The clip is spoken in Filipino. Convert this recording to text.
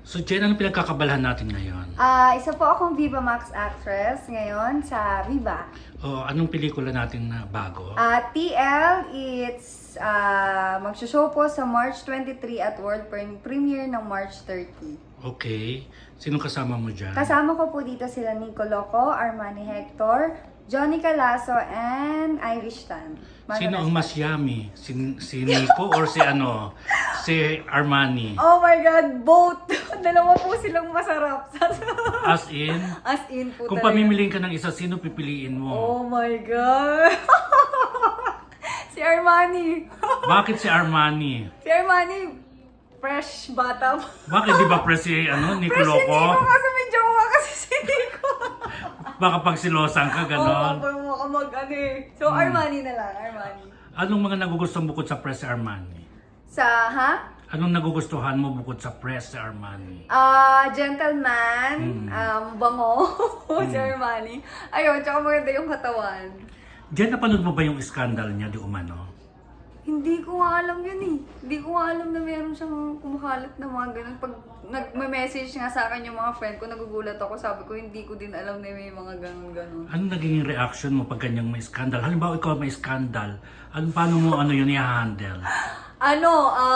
So Jen, anong pinagkakabalahan natin ngayon? Isa po akong Viva Max actress ngayon sa Viva. O anong pelikula natin na bago? TL, it's magsho-show po sa March 23 at world premiere ng March 30. Okay. Sinong kasama mo dyan? Kasama ko po dito sila Nico Loco, Armani Hector, Johnny Calasso, and Irish Tan. Sino ang mas yummy? Si Nico or si si Armani? Oh my God, both! Dalawa po silang masarap. As in? As in po Kung talaga. pamimiliin ka ng isa, sino pipiliin mo? Oh my God! Si Armani! Bakit si Armani? Si Armani, fresh bata. Bakit di ba pre si Nico Fresh si Loco? Nico kasi may jowa kasi si Nico. Baka pag silosan ka, Oo, ganon. parang makamag eh. So, Armani na lang, Armani. Anong mga nagugustuhan bukod sa press si Armani? Anong nagugustuhan mo bukod sa press si Armani? Gentleman, bango, si Armani. Ayun, tsaka maganda yung katawan. Diyan napanood mo ba yung scandal niya di umano? Hindi ko nga alam yun eh. Hindi ko nga alam na meron siyang kumakalat na mga ganun. Pag nag-message nga sa akin yung mga friend ko, nagugulat ako. Sabi ko, hindi ko din alam na may mga ganun-ganun. Ano naging reaction mo pag ganyang may scandal? Halimbawa ikaw may scandal, paano mo yun i-handle?